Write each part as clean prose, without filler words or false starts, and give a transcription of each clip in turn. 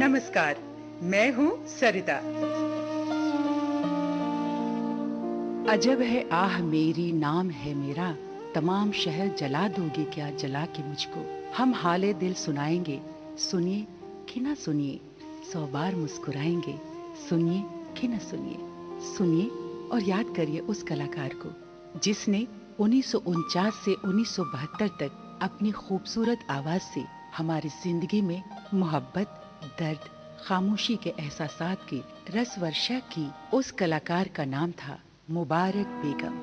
नमस्कार, मैं हूँ सरिता। अजब है आह मेरी, नाम है मेरा, तमाम शहर जला दोगे क्या जला के मुझको। हम हाले दिल सुनाएंगे, सुनिए कि ना सुनिए, 100 बार मुस्कुराएंगे, सुनिए कि ना सुनिए। सुनिए और याद करिए उस कलाकार को जिसने 1949 से 1972 तक अपनी खूबसूरत आवाज से हमारी जिंदगी में मोहब्बत, दर्द, खामोशी के एहसासात की रस वर्षा की। उस कलाकार का नाम था मुबारक बेगम।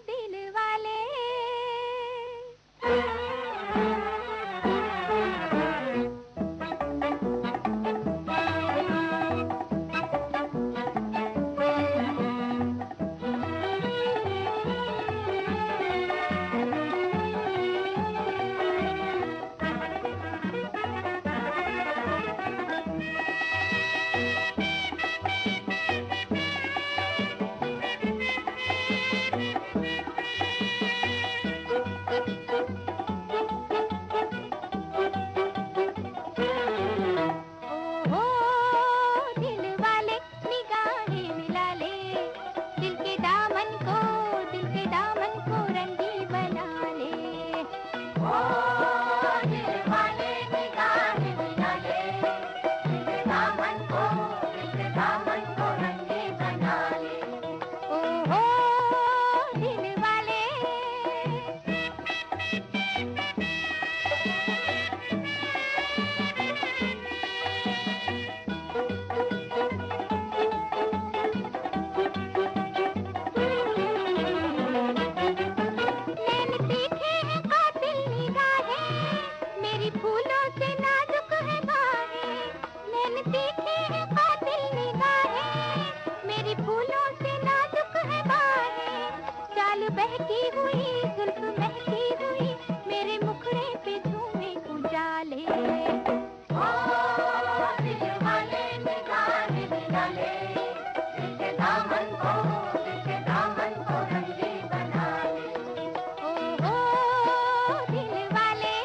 दिल वाले बहकी हुई जुल्फ महकी हुई मेरे मुखड़े पे झूमे उजाले। ओ दिल वाले निगाह मिला ले, दिल के दामन को रंगी बना ले। ओ दिल वाले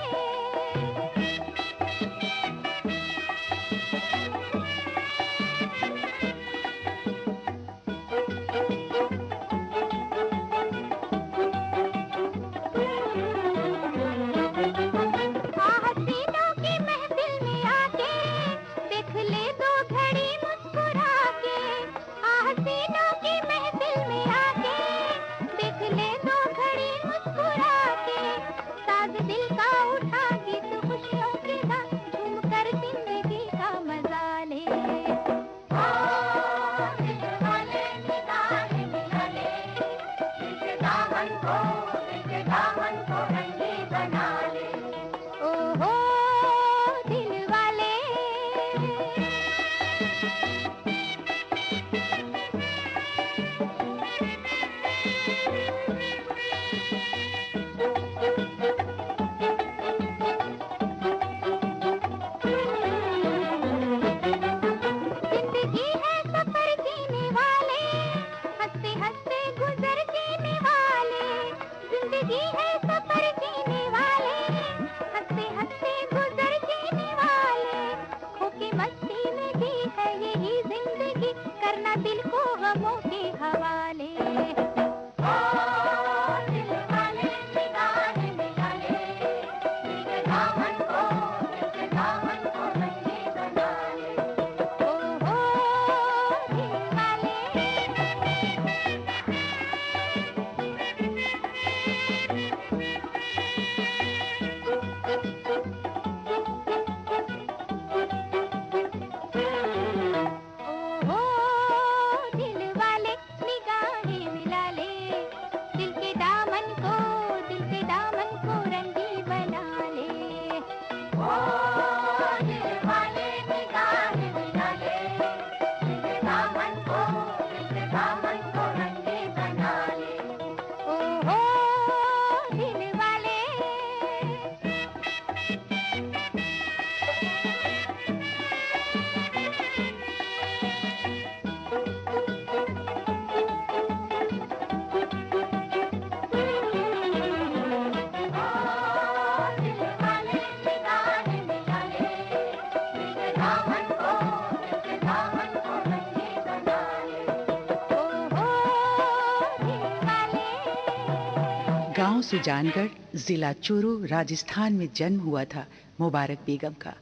सुजानगढ़, जिला चूरू, राजस्थान में जन्म हुआ था मुबारक बेगम का।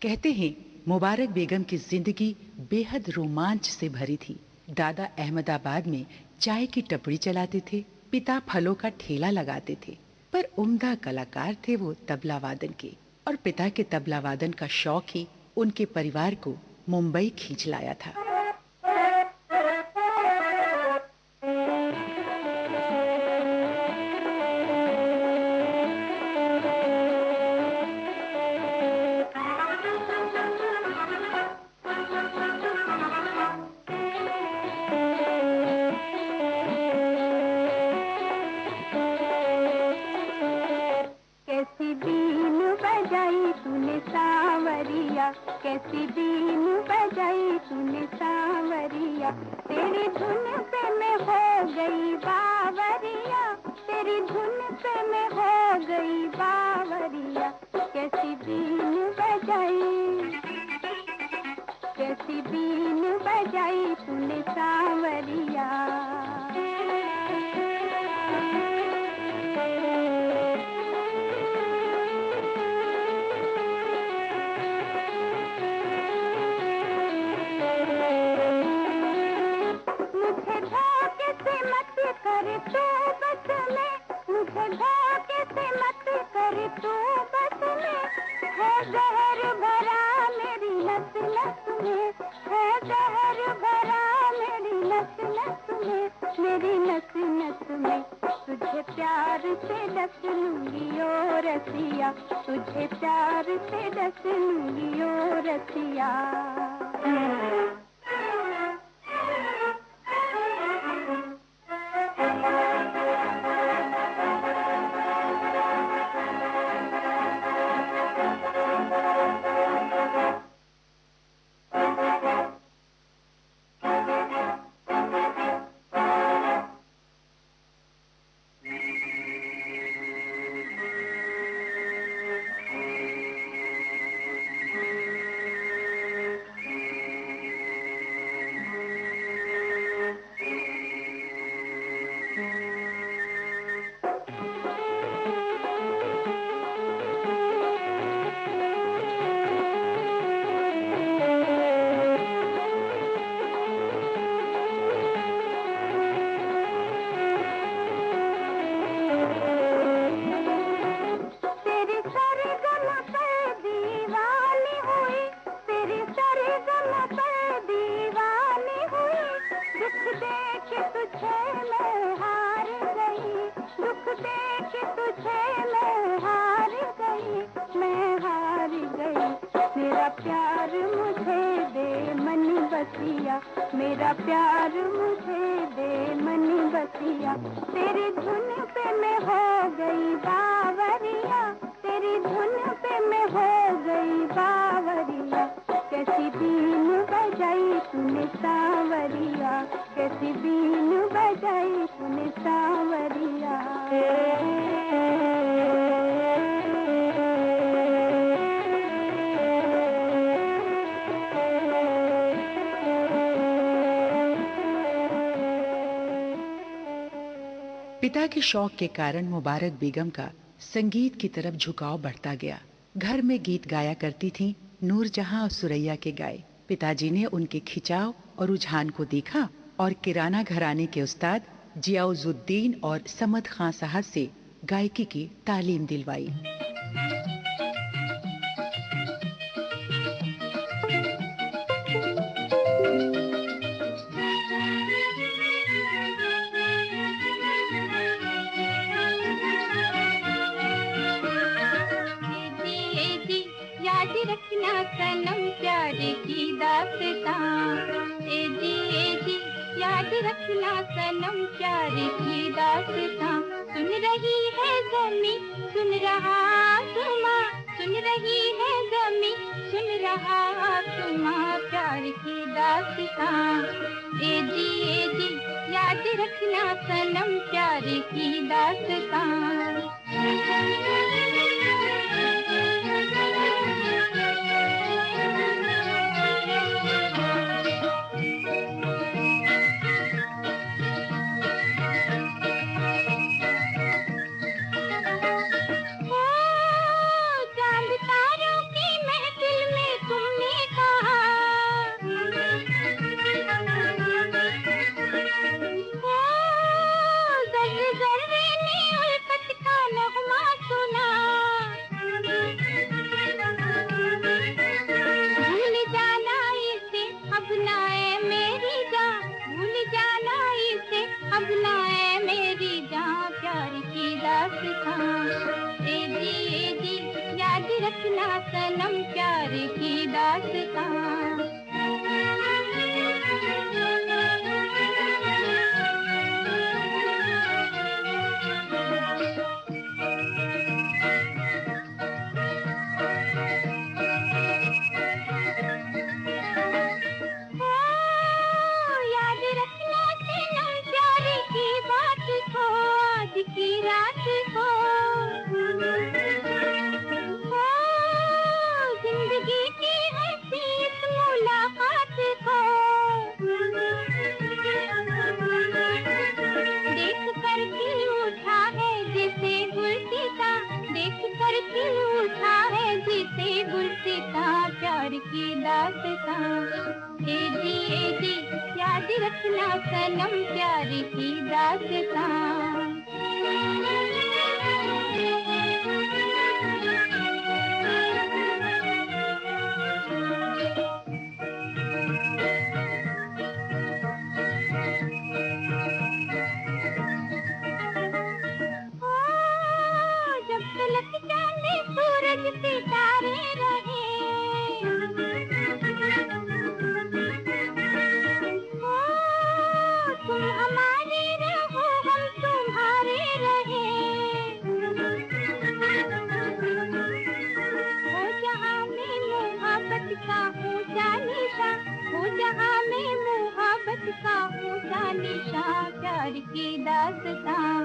कहते हैं मुबारक बेगम की जिंदगी बेहद रोमांच से भरी थी। दादा अहमदाबाद में चाय की टपरी चलाते थे, पिता फलों का ठेला लगाते थे, पर उम्दा कलाकार थे वो तबला वादन के। और पिता के तबला वादन का शौक ही उनके परिवार को मुंबई खींच लाया था। कैसी बीन बजाई तूने सांवरिया, कैसी बीन बजाई तूने सांवरिया, तेरी धुन पे मैं हो गई बावरिया, तेरी धुन पे मैं हो गई बावरिया। कैसी बीन बजाई, कैसी बीन बजाई तूने सांवरिया। मुझे धोखे से मत कर तू बस में, मुझे धोखे से मत कर तू बस में, है जहर भरा मेरी नस नस में, है जहर भरा मेरी नस नस में, मेरी नस नस में। तुझे प्यार से डस लूंगी ओ रसिया, तुझे प्यार से डस लूंगी ओ रसिया। मेरा प्यार मुझे दे मन बसिया, तेरी धुन पे मैं हो गई बावरिया, तेरी धुन पे मैं हो गई बावरिया। कैसी बीन बजाई तूने सांवरिया, कैसी बीन बजाई तूने सांवरिया। पिता के शौक के कारण मुबारक बेगम का संगीत की तरफ झुकाव बढ़ता गया। घर में गीत गाया करती थीं नूरजहां और सुरैया के गाए। पिताजी ने उनके खिंचाव और रुझान को देखा और किराना घराने के उस्ताद जियाउजुद्दीन और समद खां साहब से गायकी की तालीम दिलवाई। रखना सनम प्यार की दास्तां, ए जी याद रखना सनम प्यार की दास्तां। सुन रही है ज़मी सुन रहा आसमां, सुन रही है ज़मी सुन रहा आसमां प्यार की दास्तां। ए जी याद रखना सनम प्यार की दास्तां। रखना सनम प्यार की दास्तां। प्यार की दास्तां। ए जी याद रखना सनम प्यार की दास्तां। जब तलक चांद सूरज सितारे रहे, तुम हमारे रहो हम तुम्हारे रहे। हो जहाँ में मोहब्बत का ऊंचा निशा, हो जहाँ में मोहब्बत का ऊंचा निशा, प्यार की दास्तां।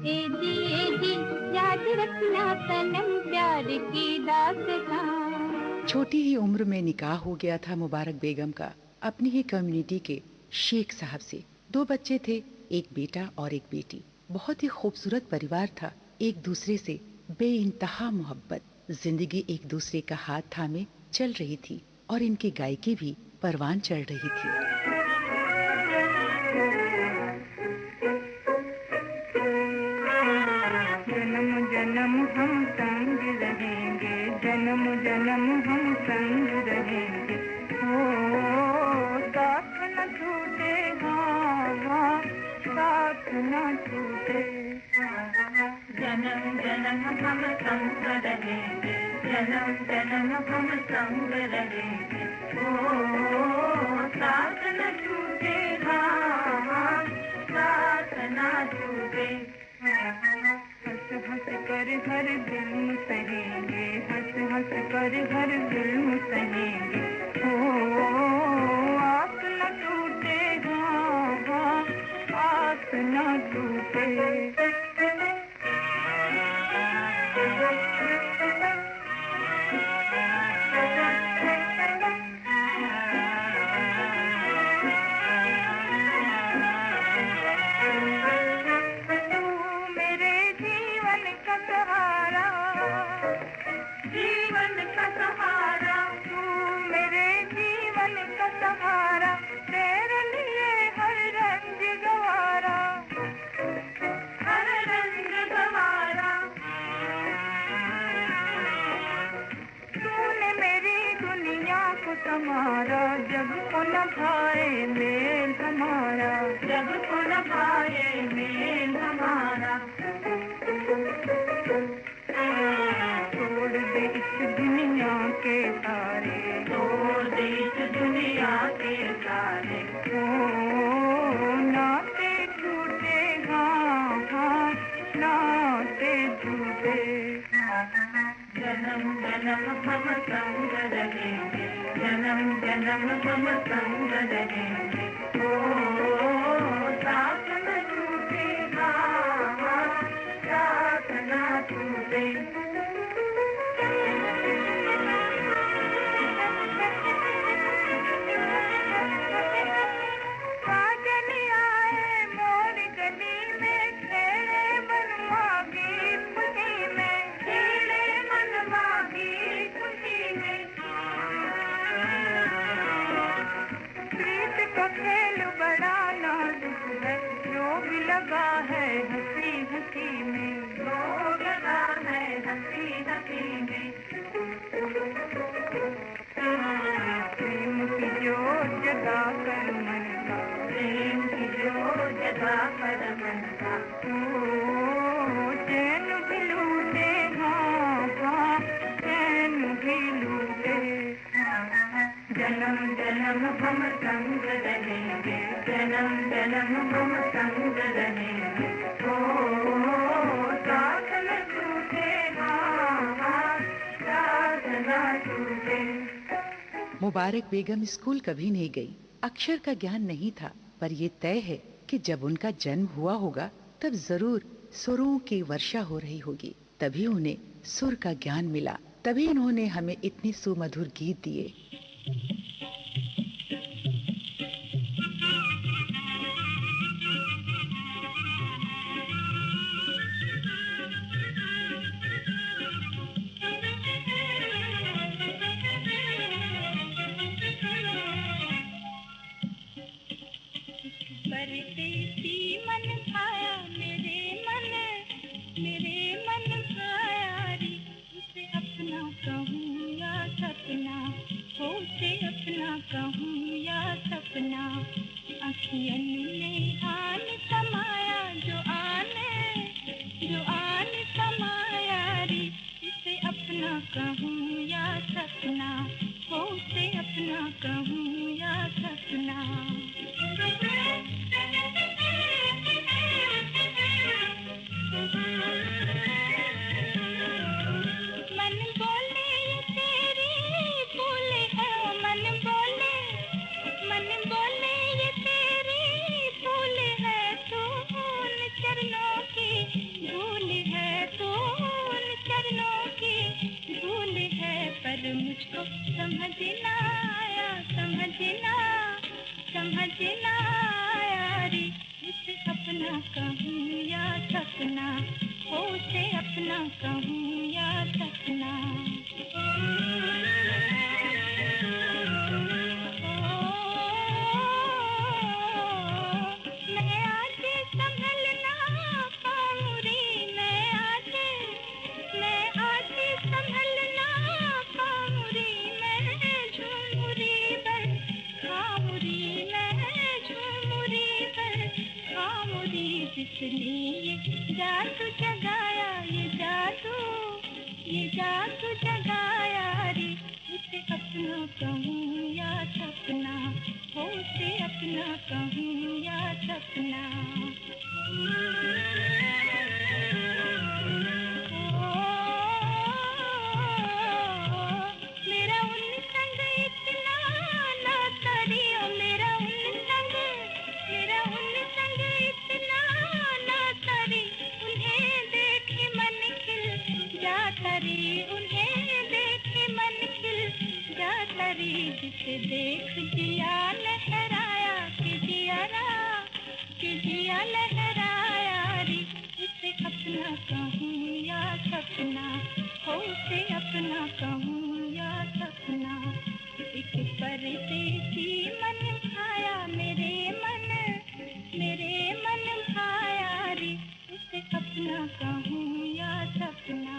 ए जी याद रखना सनम प्यार की दास्तां। छोटी ही उम्र में निकाह हो गया था मुबारक बेगम का अपनी ही कम्युनिटी के शेख साहब से। 2 बच्चे थे, एक बेटा और एक बेटी। बहुत ही खूबसूरत परिवार था, एक दूसरे से बेइंतहा मोहब्बत। जिंदगी एक दूसरे का हाथ थामे चल रही थी और इनकी गायकी भी परवान चढ़ रही थी। जन्म जन्म हम संग रहेंगे, जन्म जन्म हम संग रहेंगे। ओ साथ न छूटे, हाँ साथ न छूटे। जन्म जन्म हम संग रहेंगे, जन्म जन्म हम संग रहेंगे। ओ साथ न छूटे, हाँ साथ न छूटे। हंस हंस कर हर दिल सहेंगे, हंस हंस कर हर दिल सहेंगे। ओ आस न टूटे, हाँ आस न टूटे। जीवन का सहारा तू, मेरे जीवन का सहारा, तेरे लिए हर रंग गवारा, हर रंग गवारा। तूने मेरी दुनिया को संवारा, जग को न भाए मेल हमारा, जग को न भाए मेल हमारा। तोड़ दे इस दुनिया के तारे, तोड़ दे इस दुनिया के तारे। ओ नाते झूठे, हाँ हाँ नाते झूठे। जन्म जन्म हम संग रहेंगे, जन्म जन्म हम संग रहेंगे। ओ साथ न छूटे, हाँ हाँ साथ न छूटे। खेल बड़ा नाजुक है, जन्म जन्म हम संग रहेंगे, जन्म जन्म हम संग रहेंगे, ओ साथ न टूटे, हाँ साथ न टूटे। मुबारक बेगम स्कूल कभी नहीं गई। अक्षर का ज्ञान नहीं था, पर ये तय है कि जब उनका जन्म हुआ होगा तब जरूर सुरों की वर्षा हो रही होगी। तभी उन्हें सुर का ज्ञान मिला, तभी उन्होंने हमें इतने सुमधुर गीत दिए। परदेसी मन भाया मेरे मन भाया रे, उसे अपना कहूँ या सपना, हो उसे अपना कहूँ या सपना। अखियन में आन समाया, जो आन समाया रे, उसे अपना कहूँ या सपना, हो उसे अपना कहूँ या सपना। मन बोले ये तेरी भूल है, मन बोले ये तेरी भूल है, तू उन चरणों की धूल है, तू उन चरणों की धूल है। पर मुझको समझ ना आया, समझ ना आया रे, उसे अपना कहूँ या सपना, हो उसे अपना कहूँ या सपना। मैं आज संभल ना पाऊँ रे, मैं आज संभल ना पाऊँ रे, मैं झूमरी बन खाऊँ रे, मैं झूमरी बन खाऊँ रे। जिसने ये जादू जगाया, ये जादू जगाया रे, उसे अपना कहूँ या सपना, हो उसे अपना कहूँ या सपना। मेरा उन संग इतना नाता रे, मेरा उन संग इतना नाता रे, उन्हें देखे मन खिल जाता रे, उन्हें देखे मन खिल जाता रे। जिसे देख जिया लहराया, कि जिया लहराया रे, उसे अपना कहूँ या सपना, हो उसे अपना कहूँ या सपना। एक परदेसी मन भाया मेरे मन भाया रे, उसे अपना कहूँ या सपना,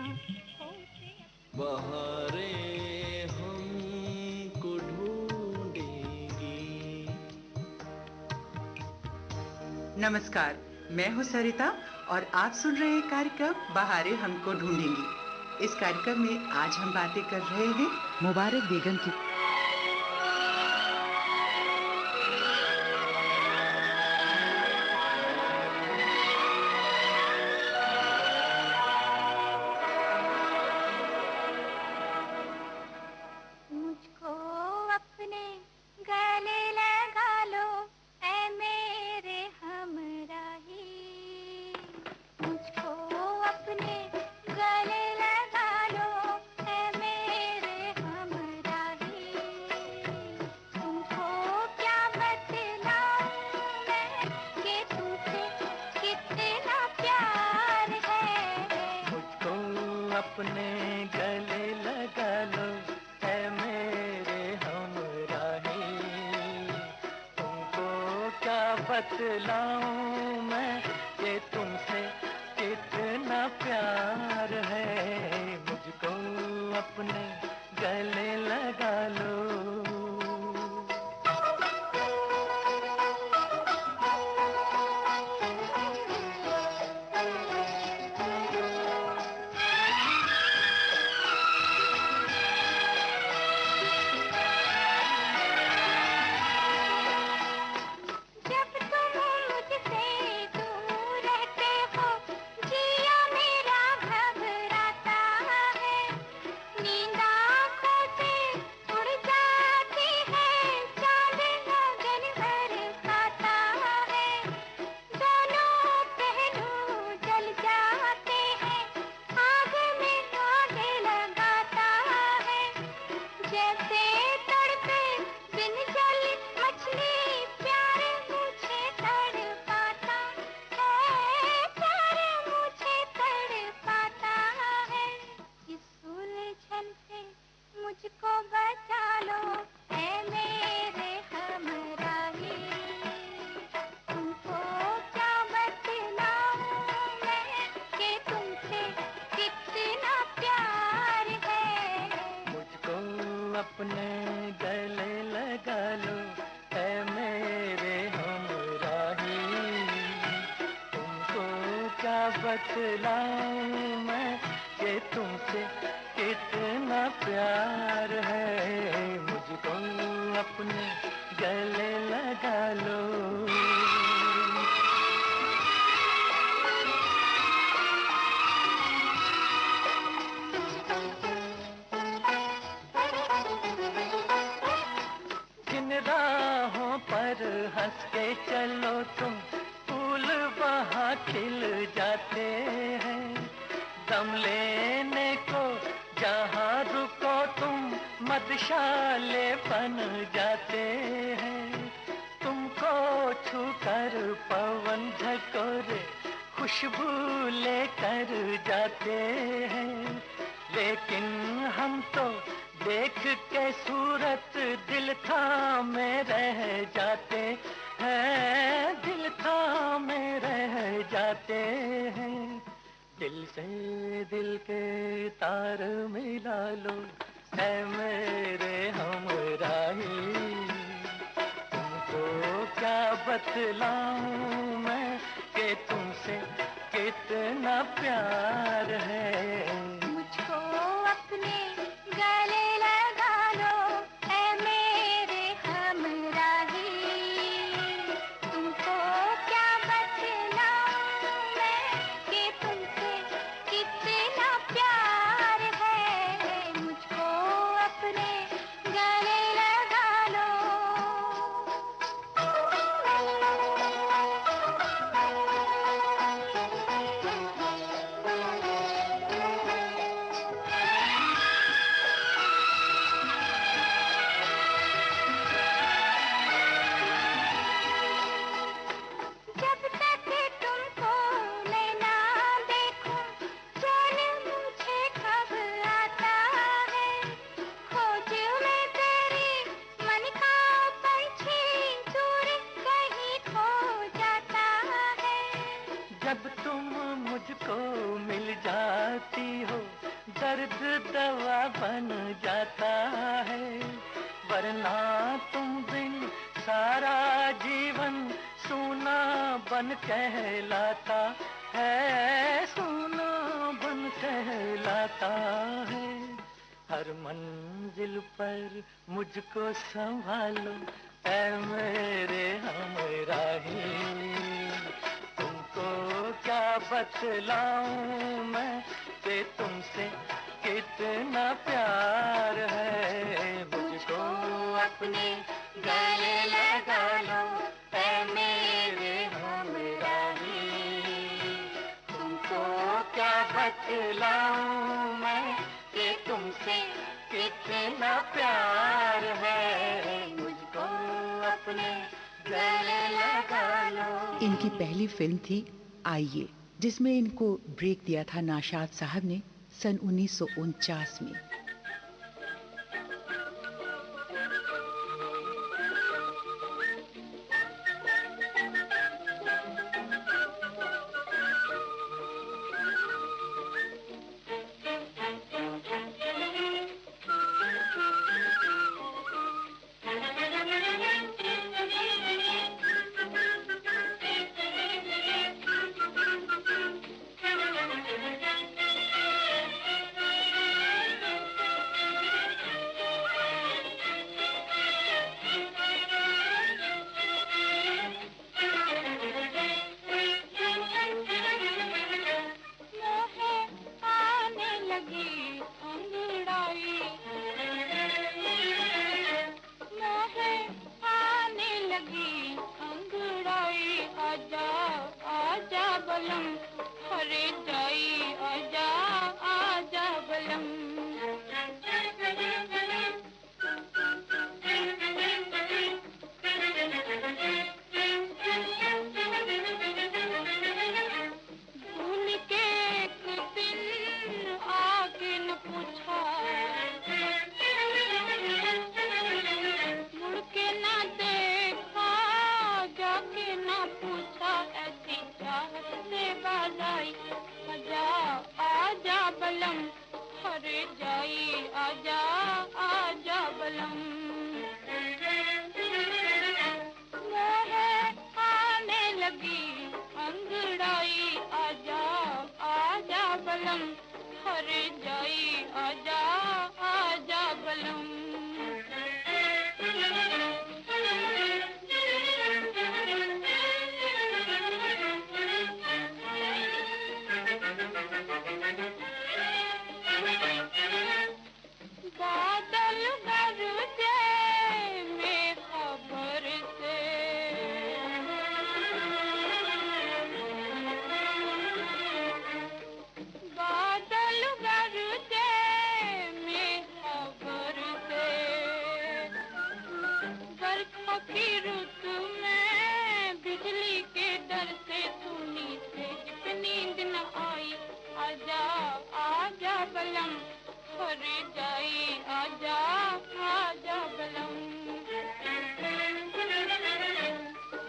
हो उसे अपना। बहारें हमको ढूंढेंगी। नमस्कार, मैं हूँ सरिता और आप सुन रहे हैं कार्यक्रम बहारें हमको ढूंढेंगी। इस कार्यक्रम में आज हम बातें कर रहे हैं मुबारक बेगम की मुझको अपने गले लगा लो, ऐ मेरे हमराही, मुझको अपने गले लगा लो, ऐ मेरे हमराही। तुमको क्या बतलाऊं मैं कि तुमसे कितना प्यार है। मुझको अपने गले लगा लो, है मेरे हमराही। तुमको क्या बतलाऊं मैं कि तुमसे कितना प्यार है। मुझको अपने गले लगा लो। अपने गले लगा लो है मेरे हमराही। तुमको क्या बतलाऊं मैं कि तुमसे कितना प्यार है, मुझको अपने गले लगा लो। जिन राहों पर हंस के चलो तुम, फूल वहाँ खिल जाते हैं। दम लेने को जहाँ रुको तुम, मधुशाले बन जाते हैं। तुमको छूकर पवन झकोरे खुशबू लेकर जाते हैं। लेकिन हम तो देख के सूरत दिल थामे रह जाते हैं, दिल थामे रह जाते हैं। दिल से दिल के तार मिला लो है मेरे हमराही। तुमको क्या बतलाऊं मैं कि तुमसे कितना प्यार है। मुझको अपने गले लगा लो है मेरे हमराही। तुमको क्या बतलाऊं मैं कि तुमसे कितना प्यार है, मुझको अपने गले लगा लो। जब तक तुमको मैं ना देखूं, चैन मुझे कब आता है। खोज में तेरी मन का पंछी दूर कहीं खो जाता है। जब तुम मुझको मिल जाती हो, दर्द दवा बन जाता है। वरना तुम बिन सारा जीवन सूना बन कहलाता है, सूना बन कहलाता है। हर मंजिल पर मुझको संभालो ऐ मेरे हमराही। तुमको क्या बतलाऊं मैं कि तुमसे कितना प्यार है, मुझको अपने गले लगा लो ऐ मेरे हमराही। तुमको क्या बतलाऊं मैं कि तुमसे कितना प्यार है, मुझको अपने गले लगा लो। इनकी पहली फिल्म थी आइए, जिसमें इनको ब्रेक दिया था नाशाद साहब ने सन 1949 में। आजा आजा बलम। मोह आने लगी अंगड़ाई, आजा आजा बलम, हर जाई आजा आजा बलम। बादल गरजे में खबर से, बादल गरजे में खबर से, बरखा की रुत में बिजली के डर से, सुनी से जब नींद न आई, आजा आजा बलम, हर जाई आजा आजा बलम।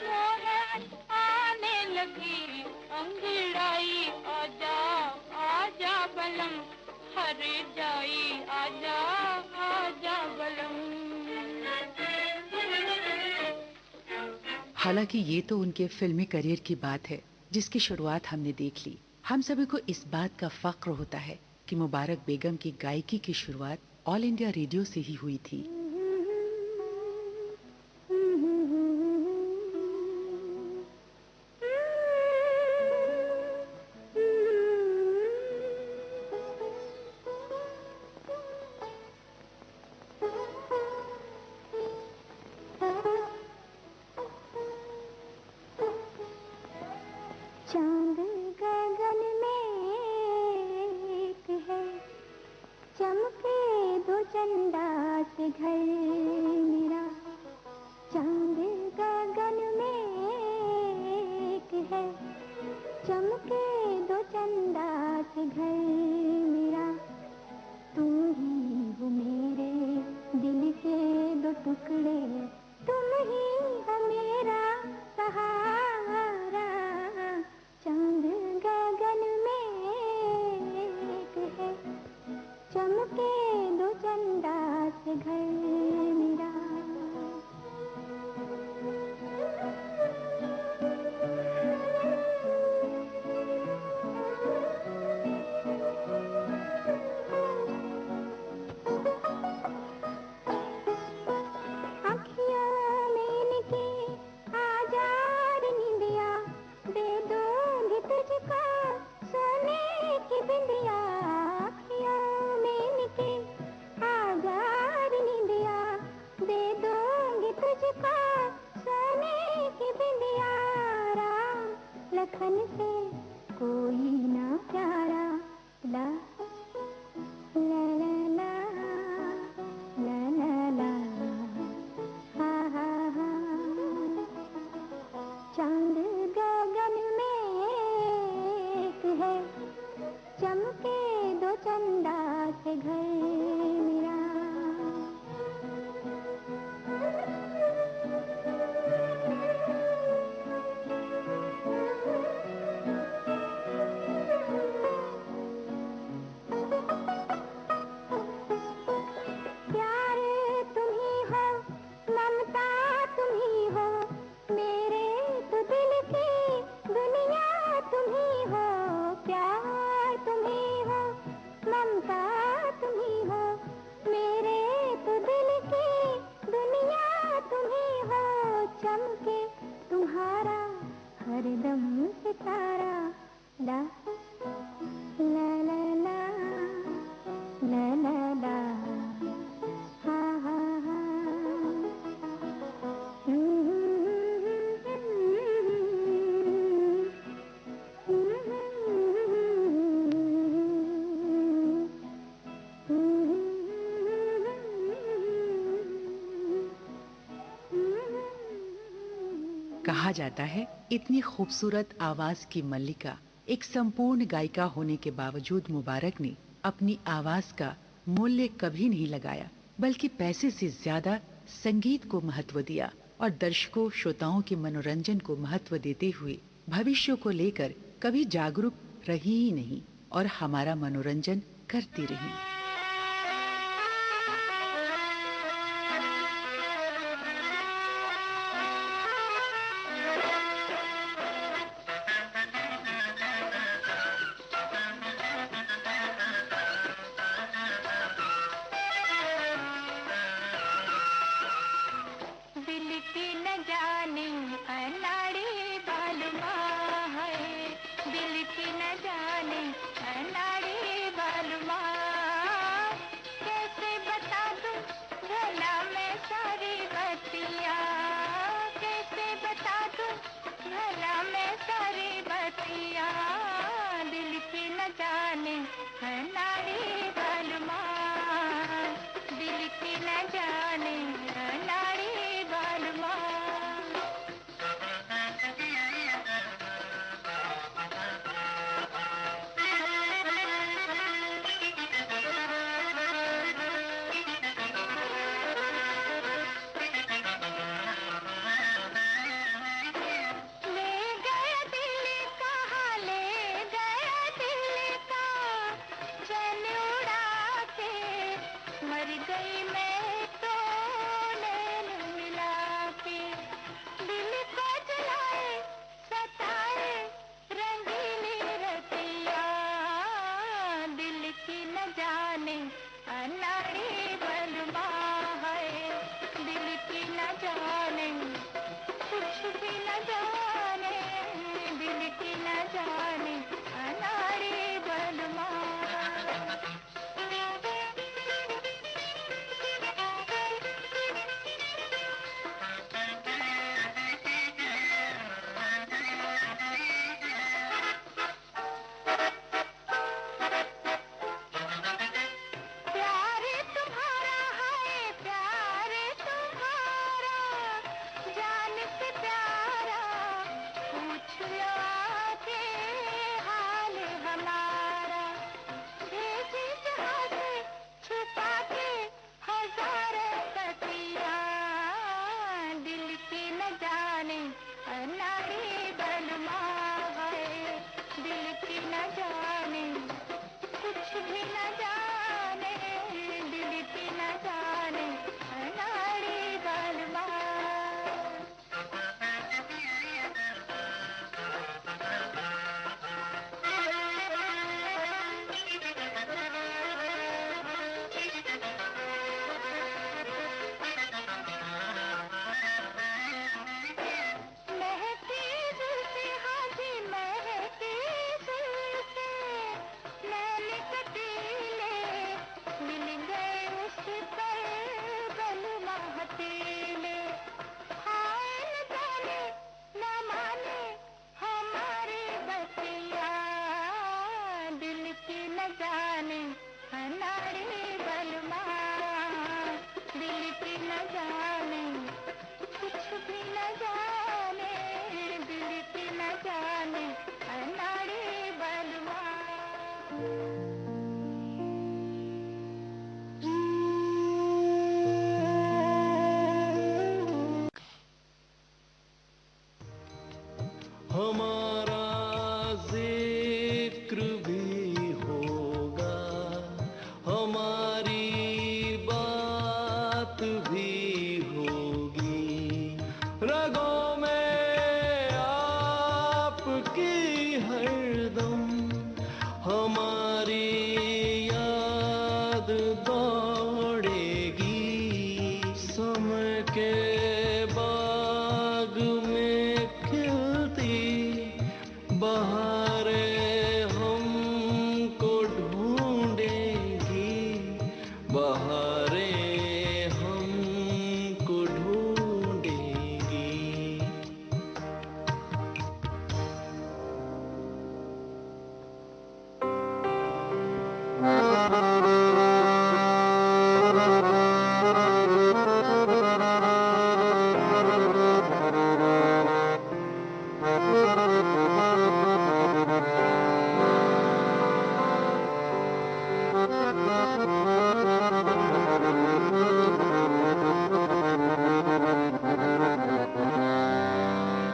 मोह आने लगी अंगड़ाई, आजा आजा बलम, हर जाई आजा आजा बलम। हालांकि ये तो उनके फिल्मी करियर की बात है जिसकी शुरुआत हमने देख ली। हम सभी को इस बात का फक्र होता है कि मुबारक बेगम की गायकी की शुरुआत ऑल इंडिया रेडियो से ही हुई थी। चांद गगन में एक है, चमके दो चंदा से घर मेरा। चांद गगन में एक है, चमके दो चंदा से घर मेरा। तुम ही हो मेरे दिल के दो टुकड़े, तुम ही हो मेरा सहारा। चांद गगन में एक है, चमके दो चंदा से घर मेरा। अखियों में इनकी आजार निंदिया, दे दूंगी तुझको सोने की बिंदिया। अखियों में इनकी आजार निंदिया, दे दूंगी तुझको सोने की बिंदिया। राम लखन से कोई ना प्यारा, ला ला ला ला ला ला ला, हा हा हा। चांद गगन में एक है, चमके दो चंदा से घर मेरा। प्यार तुम ही हो, ममता तुम ही हो, मेरे तो दिल की दुनिया तुम ही हो। प्यार तुम ही हो, ममता तुम ही हो, मेरे तो दिल की दुनिया तुम ही हो। चमके तुम्हारा हरदम सितारा, ला ला ला ला ला ला ला, हा हा हा। कहा जाता है इतनी खूबसूरत आवाज की मल्लिका, एक संपूर्ण गायिका होने के बावजूद मुबारक ने अपनी आवाज का मूल्य कभी नहीं लगाया, बल्कि पैसे से ज्यादा संगीत को महत्व दिया और दर्शकों श्रोताओं के मनोरंजन को महत्व देते हुए भविष्य को लेकर कभी जागरूक रही ही नहीं और हमारा मनोरंजन करती रही। मर गई मैं तो नैन मिला के, दिल को जलाए सताए रंगीली रतिया, दिल की न जाने अनाड़ी बलवा है, दिल की न जाने कुछ भी न जाने, दिल की न जाने अनाड़ी बलवा। प्यार तुम्हारा है प्यार तुम्हारा, जान से प्यारा, पूछ लो आके हाल हमारा, भेजी जहाँ से छुपा के हजारों तकिया, दिल की न जाने अनाड़ी बलमा है, दिल की न जाने कुछ भी न जाने, दिल की न जाने अनाड़ी बलमा। महकी जुल्फे हाजी महकी जुल्फे, नैन कटीले मिल गए उस पर बलमा हथेले, हाय न जाने न माने हमारे बतिया, दिल की न जाने अनाड़ी बलमा, दिल की न जाने कुछ भी न जाने, दिल की न जाने अनाड़ी बलवा। हमारा जिक्र भी होगा, हमारी बात भी होगी, रगों में आपकी हरदम हमारी याद दौड़ेगी, समय के बाग में खिलती बहारें हमको ढूंढेंगी, बहारें हमको ढूंढेंगी।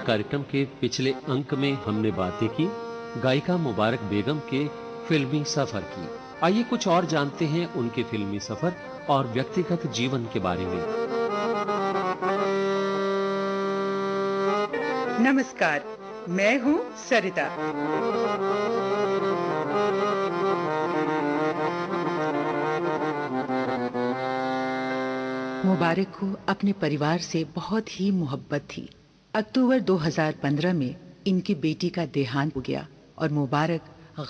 कार्यक्रम के पिछले अंक में हमने बातें की गायिका मुबारक बेगम के फिल्मी सफर की। आइए कुछ और जानते हैं उनके फिल्मी सफर और व्यक्तिगत जीवन के बारे में। नमस्कार, मैं हूँ सरिता। मुबारक को अपने परिवार से बहुत ही मोहब्बत थी। अक्टूबर 2015 में इनकी बेटी का देहांत हो गया और मुबारक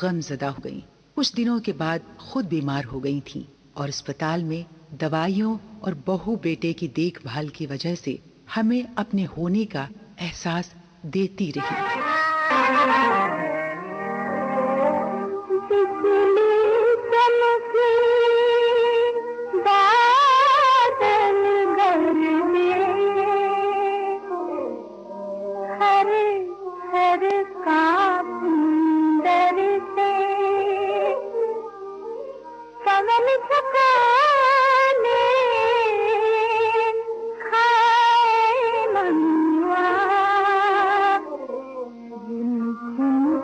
गमज़दा हो गईं। कुछ दिनों के बाद खुद बीमार हो गई थीं और अस्पताल में दवाइयों और बहू बेटे की देखभाल की वजह से हमें अपने होने का एहसास देती रही। गुनगुन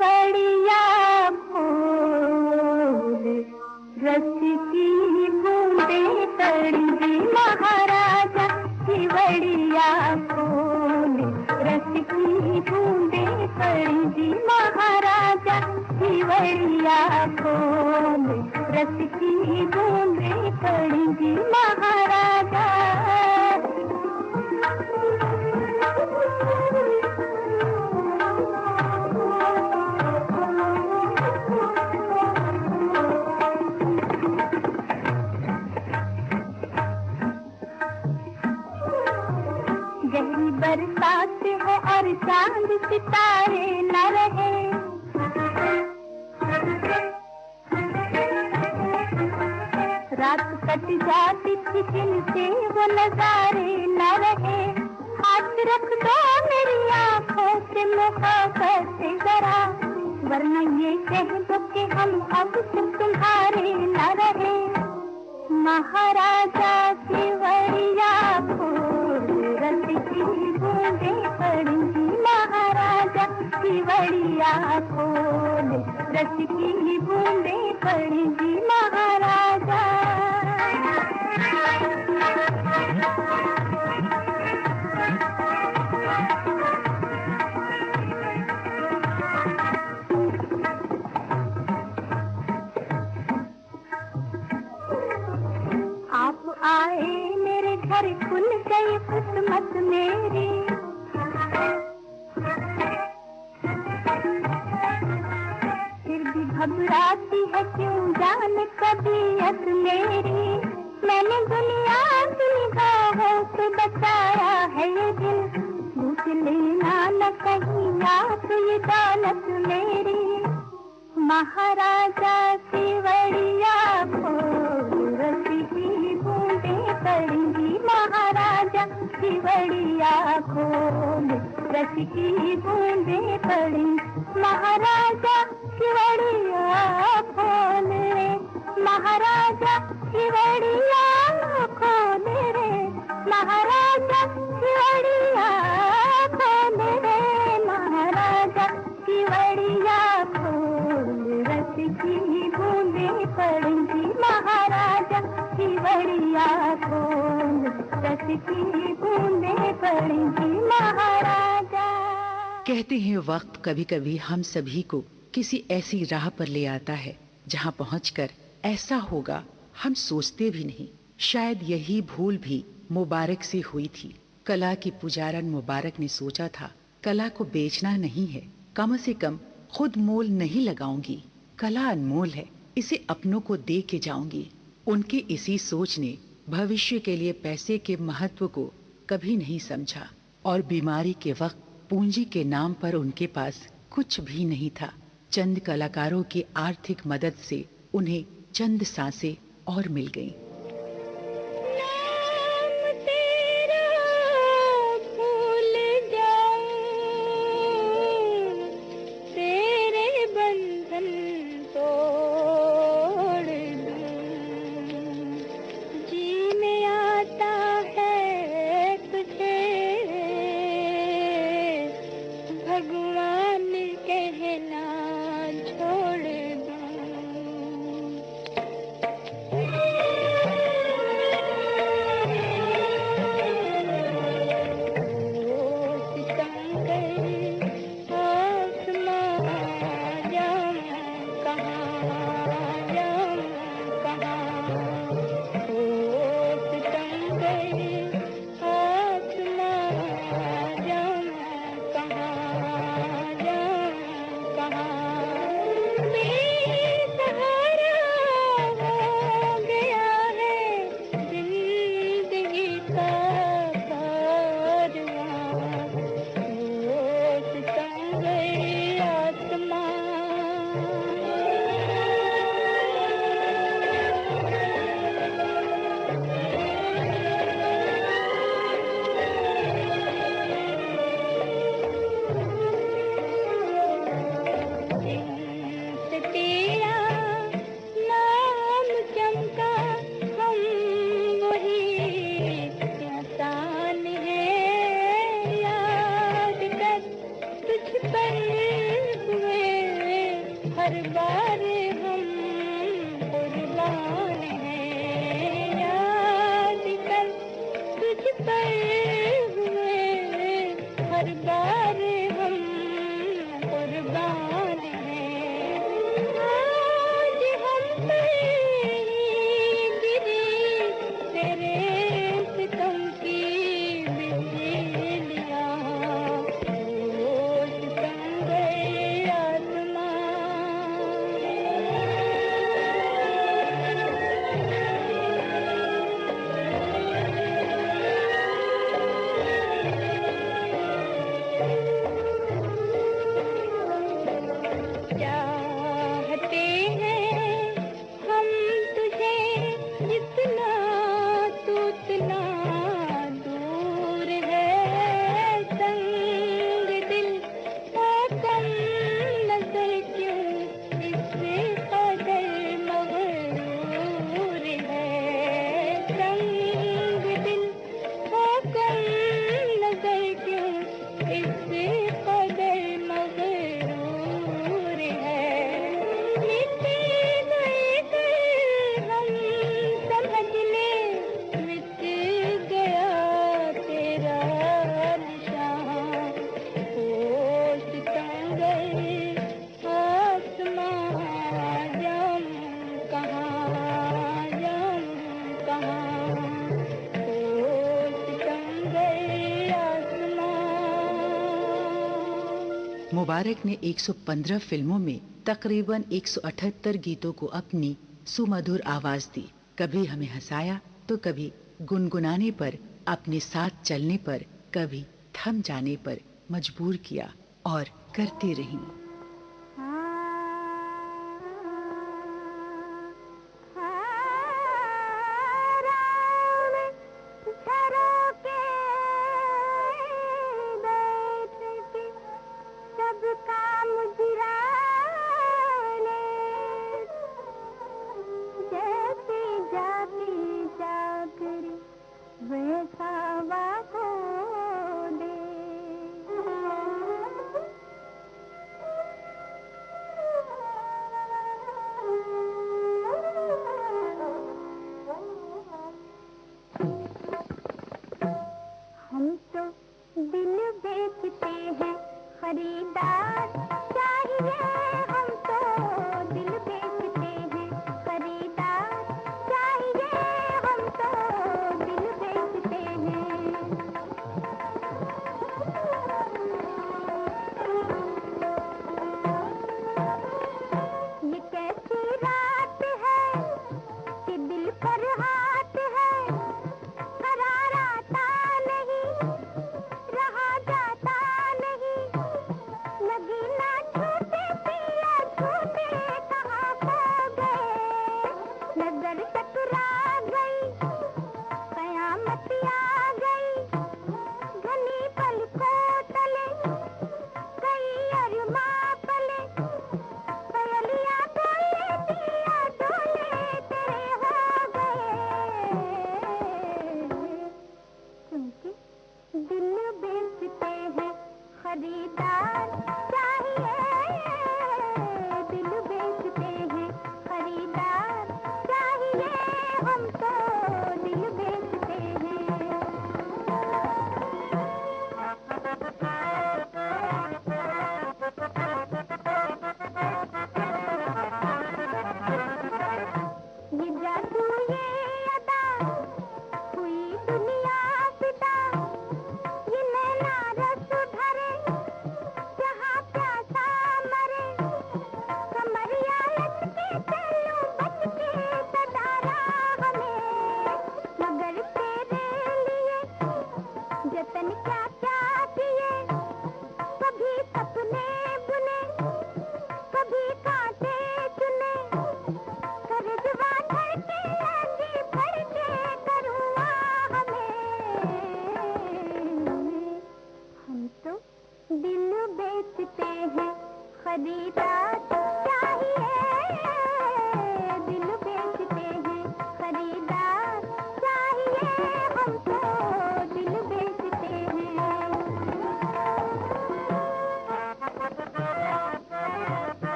केवड़िया फूल रस की बूंदे पड़ी महाराजा केवड़िया फूल रस की बूंदे पड़ी महाराजा केवड़िया फूल रस की बूंदे पड़ी महाराजा। गहरी बरसात है और चांद सितारे न रहे, रात कट जाती थी जिनसे वो नजारे न रहे। हाथ रख दो मेरी आंखों से मोहब्बत से जरा, वरना ये कह दो कि हम अब से तुम्हारे न रहे। महाराजा केवड़िया फूल रस की बूंदे पड़ी महाराजा केवड़िया फूल रस की बूंदे पड़ी महाराजा। आप आए मेरे घर खुल गई किस्मत मेरी, फिर भी घबराती है क्यों जाने तबीयत मेरी। मैंने दुनिया की निगाहों से बचाया है ये दिल, लूट लेना न कहीं आप ये दौलत मेरी। महाराजा केवड़िया फूल रस की बूंदे पड़ी महाराजा केवड़िया फूल रस की बूंदे पड़ी महाराजा केवड़िया फूल रे महाराजा केवड़िया फूल रे महाराजा केवड़िया फूल रे महाराजा केवड़िया फूल रस की बूंदे पड़ी महाराजा केवड़िया फूल रस की बूंदे पड़ी महाराजा। कहते हैं वक्त कभी कभी हम सभी को किसी ऐसी राह पर ले आता है जहां पहुंचकर ऐसा होगा हम सोचते भी नहीं। शायद यही भूल भी मुबारक से हुई थी। कला की पुजारन मुबारक ने सोचा था कला को बेचना नहीं है, कम से कम खुद मोल नहीं लगाऊंगी। कला अनमोल है, इसे अपनों को दे के जाऊंगी। उनकी इसी सोच ने भविष्य के लिए पैसे के महत्व को कभी नहीं समझा और बीमारी के वक्त पूंजी के नाम पर उनके पास कुछ भी नहीं था। चंद कलाकारों की आर्थिक मदद से उन्हें चंद सांसें और मिल गईं। पर हुए हर बार हम कुर्बान हैं, आजकल तुझ पर हुए हर बार हम कुर्बान हैं। आज हम पे ही गिरी तेरे सितम की बिजलियां, होश संग गए आसमां। चाहते हैं हम तुझे जितना तू उतना दूर है, संग दिल है कम नजर क्यों इससे कदर मगरूर है, संग दिल है कम नजर क्यों इससे कदर मगरूर है। मिट गए कर हम समझ ले, मिट गया तेरा निशान, होश संग गए आसमां, जम कहाँ होश संग गए आसमां। मुबारक ने 115 फिल्मों में तकरीबन 178 गीतों को अपनी सुमधुर आवाज दी। कभी हमें हंसाया तो कभी गुनगुनाने पर, अपने साथ चलने पर, कभी थम जाने पर मजबूर किया और करती रही।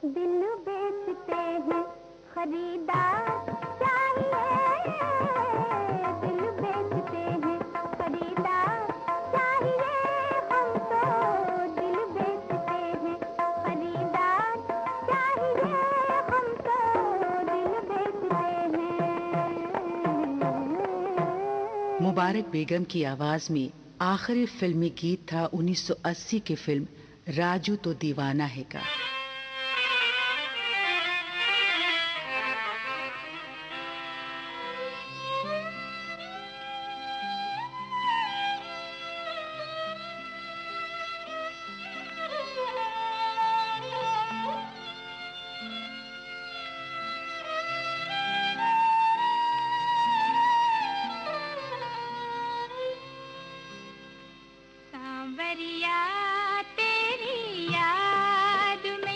दिल बेचते हैं खरीदार चाहिए, दिल बेचते हैं खरीदार चाहिए, हमको दिल बेचते हैं खरीदार चाहिए, हमको दिल बेचते हैं। मुबारक बेगम की आवाज में आखिरी फिल्मी गीत था 1980 की फिल्म राजू तो दीवाना है का। सांवरिया तेरी याद में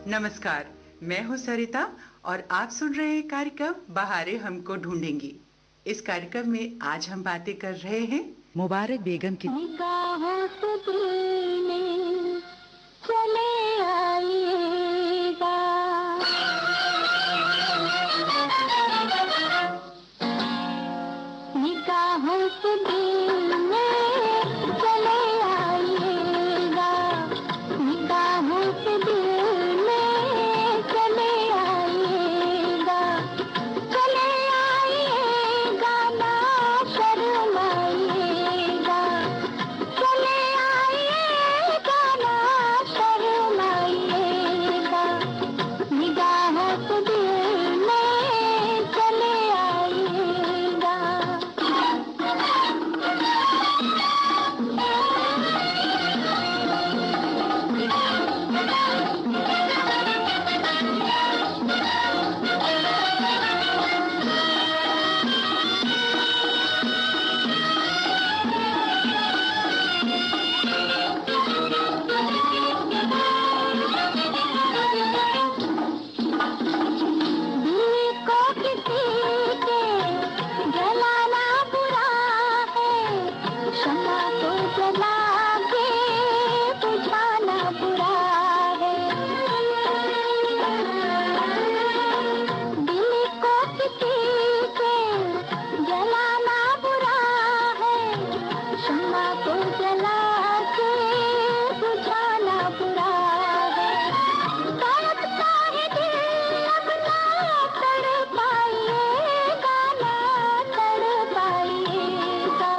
नमस्कार, मैं हूं सरिता और आप सुन रहे हैं कार्यक्रम बहारें हमको ढूंढेंगी। इस कार्यक्रम में आज हम बातें कर रहे हैं मुबारक बेगम की निगाहों से दिल में चले आइएगा, निगाहों से दिल में चले आइएगा, निगाहों से दिल में चले आइएगा, चले आइएगा ना शर्माइएगा, चले आइएगा ना शर्माइएगा, निगाहों से दिल में चले आइएगा। दिल को किसी के जलाना बुरा है, शम्मा को जला के बुझाना बुरा है, दिल को किसी के जलाना बुरा है, शम्मा को जला के बुझाना बुरा है, तड़पता है दिल अब ना तड़पाइएगा ना तड़पाइएगा,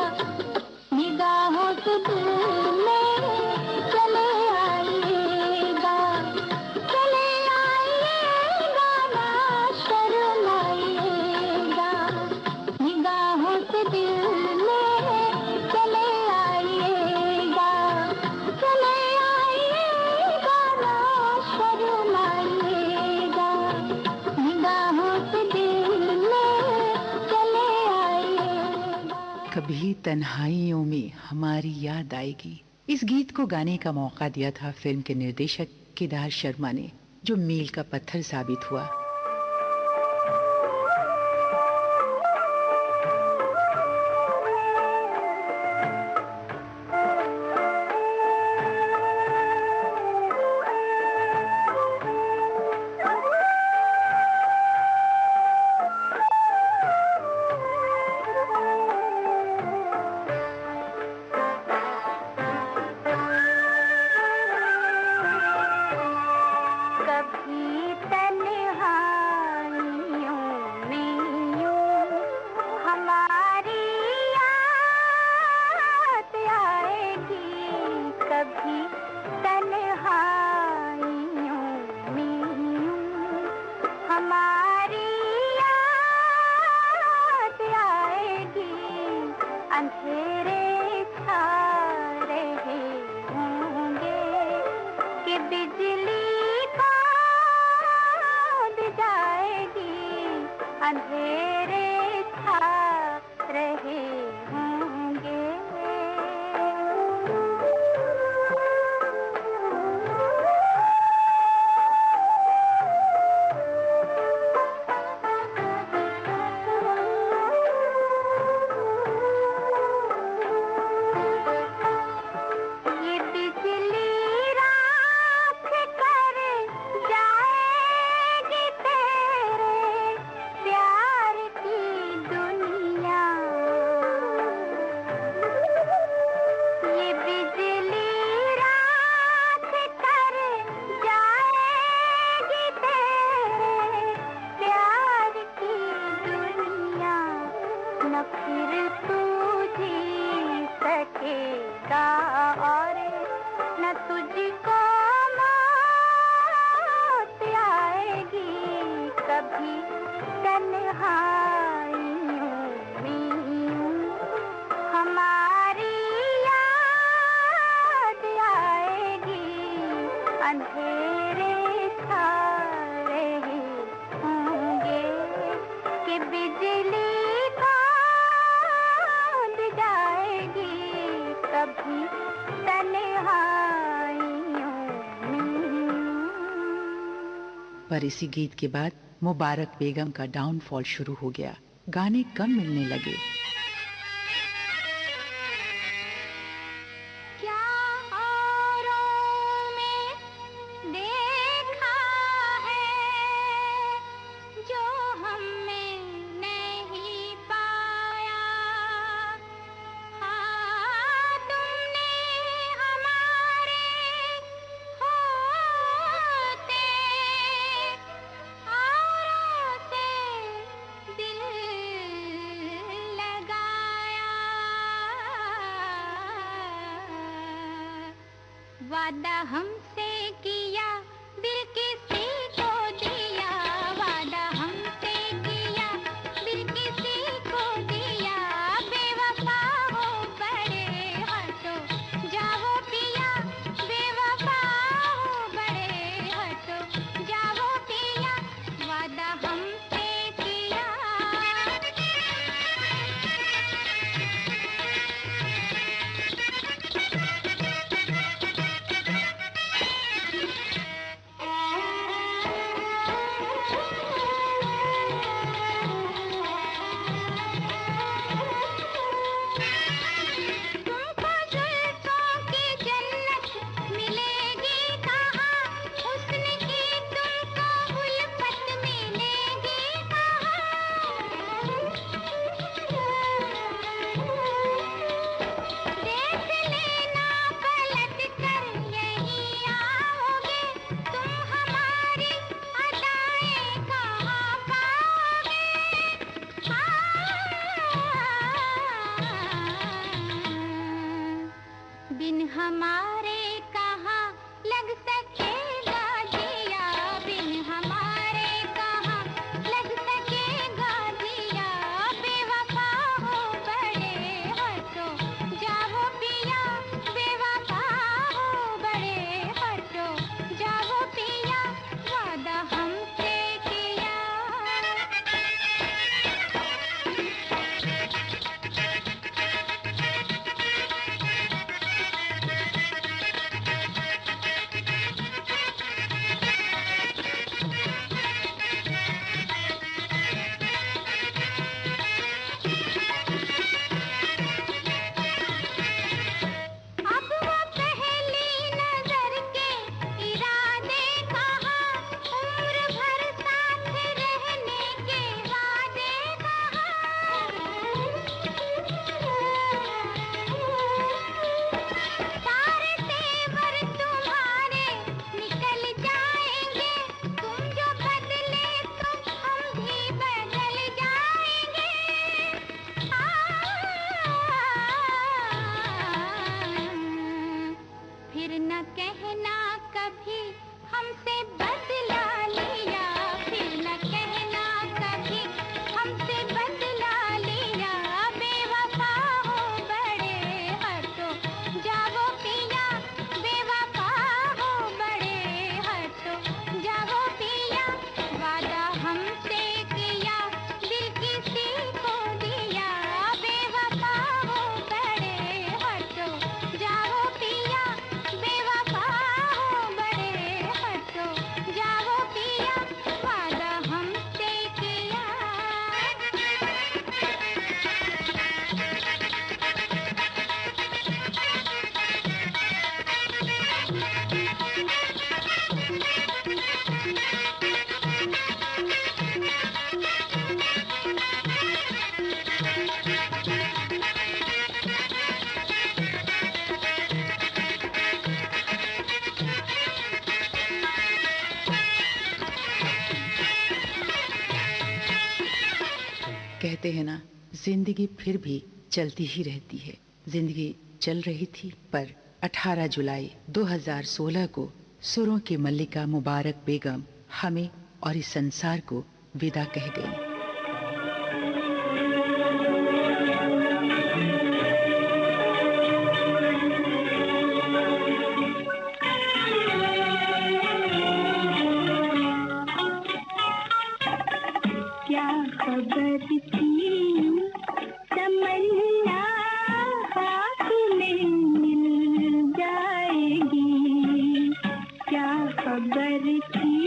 निगाहों से दिल में चले आइएगा, चले आइएगा ना शर्माइएगा, निगाहों से दिल में चले आइएगा, चले आइएगा ना शर्माइएगा, निगाहों से दिल में चले आइएगा। कभी तन्हाइयों में हमारी याद आएगी। इस गीत को गाने का मौका दिया था फिल्म के निर्देशक केदार शर्मा ने, जो मील का पत्थर साबित हुआ। कभी तन्हाइयों में यूं हमारी याद आएगी, कभी तन्हाइयों में यूं हमारी याद आएगी, अंधेरे छा रहे होंगे कि बिजली बूंद जाएगी, अंधेरे छा रहे होंगे। ये बिजली राख कर जाएगी तेरे प्यार की दुनिया, ये बिजली राख कर जाएगी तेरे प्यार की दुनिया, न फिर तू जी सकेगा और न तुझको मौत आएगी, कभी तन्हाइयों में यूं हमारी याद आएगी, अंधेरे छा रहे होंगे कि बिजली बूंद जाएगी, कभी तन्हाइयों में यूं। पर इसी गीत के बाद मुबारक बेगम का डाउनफॉल शुरू हो गया। गाने कम मिलने लगे। वादा हमसे किया दिल किसी को दिया, वादा हमसे किया दिल किसी को दिया, बेवफा हो बड़े हटो जाओ पिया, बेवफा हो बड़े हटो जाओ पिया, वादा हमसे किया। बिन हमारे कहाँ लग सकेगा जिया, बिन हमारे कहाँ लग सकेगा जिया, बेवफा हो बड़े हटो जाओ पिया, बेवफा हो बड़े हटो जाओ पिया, वादा हमसे किया। फिर न कहना कभी हमसे बदला लिया, फिर न कहना कभी हमसे बदला लिया, बेवफा हो बड़े हटो जाओ पिया, बेवफा हो बड़े हटो जाओ पिया, वादा हमसे किया दिल किसी को दिया, बेवफा हो बड़े हटो जाओ पिया, बेवफा हो बड़े हटो जाओ पिया, वादा हमसे किया। कहते हैं ना, जिंदगी फिर भी चलती ही रहती है। जिंदगी चल रही थी, पर 18 जुलाई 2016 को सुरों की मल्लिका मुबारक बेगम हमें और इस संसार को विदा कह गई। खबर थी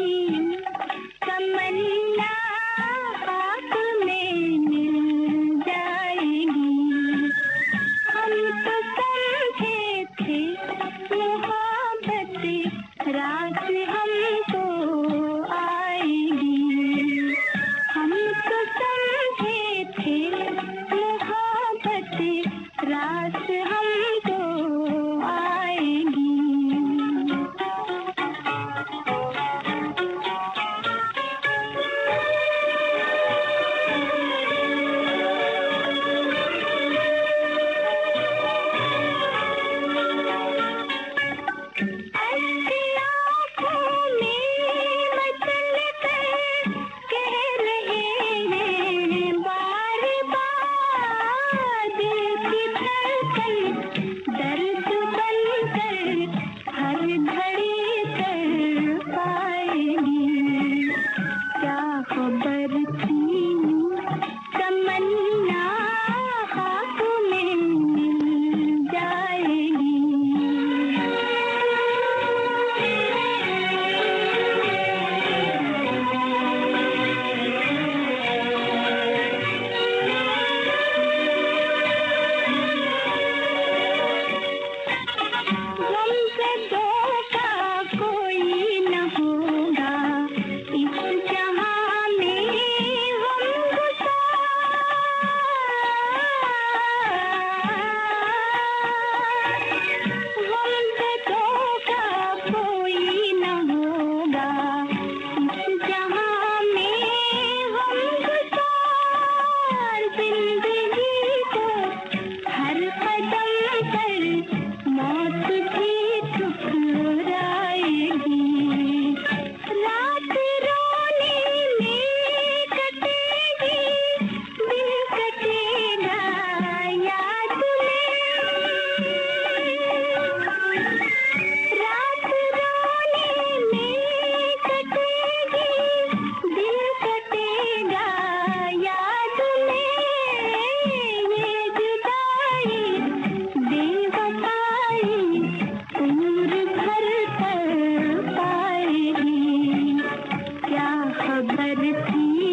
खबर थी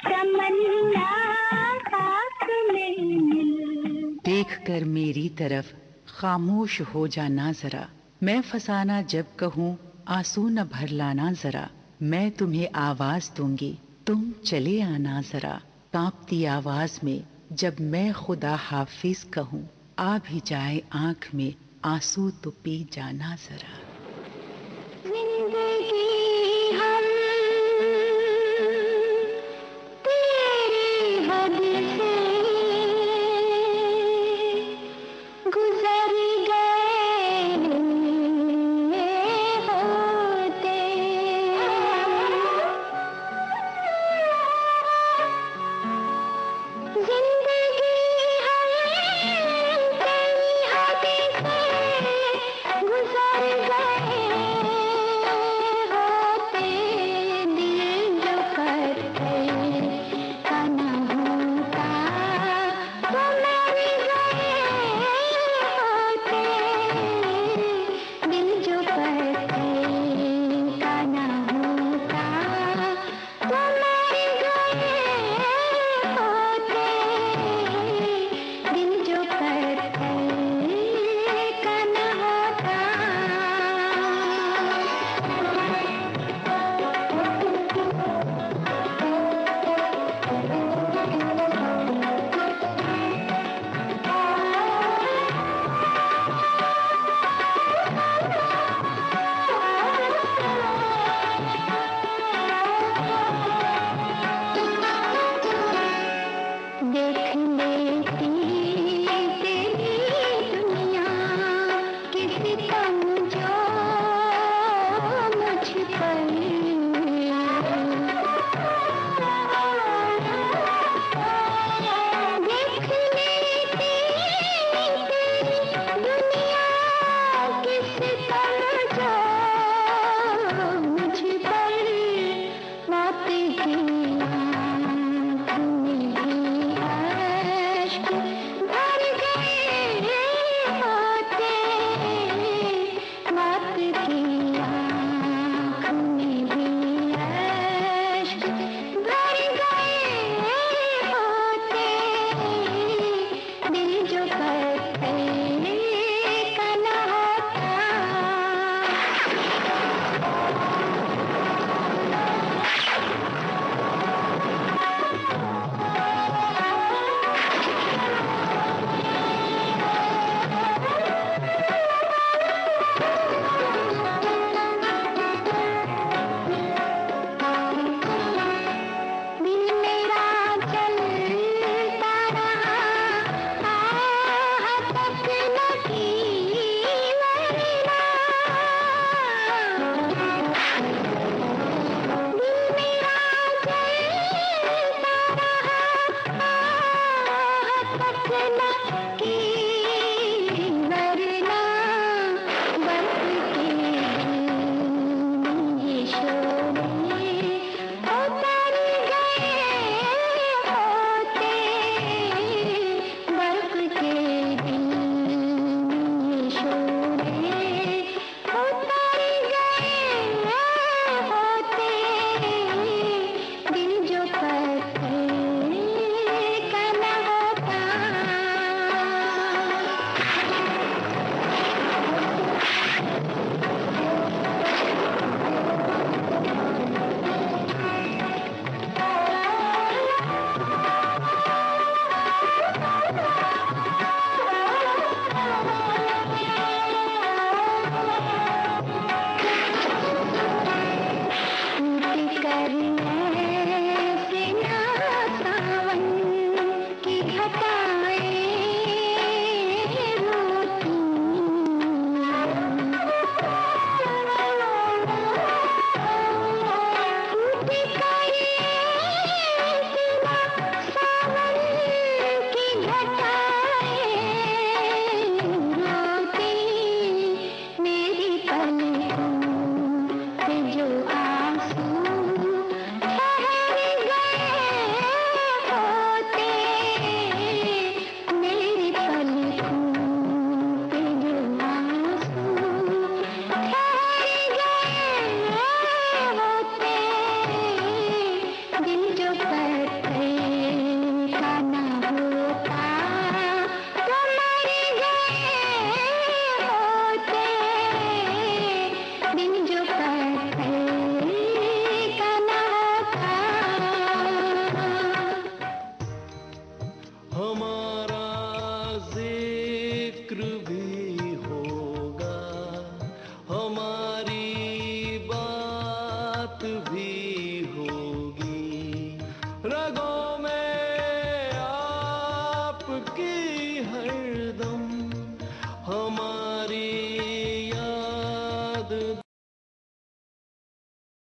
तमन्ना पास में मिल। देख कर मेरी तरफ खामोश हो जाना जरा, मैं फसाना जब कहूँ आंसू न भर लाना जरा। मैं तुम्हें आवाज दूंगी तुम चले आना जरा, कांपती आवाज में जब मैं खुदा हाफिज कहूँ, आ भी जाए आंख में आंसू तो पी जाना जरा। जिंदगी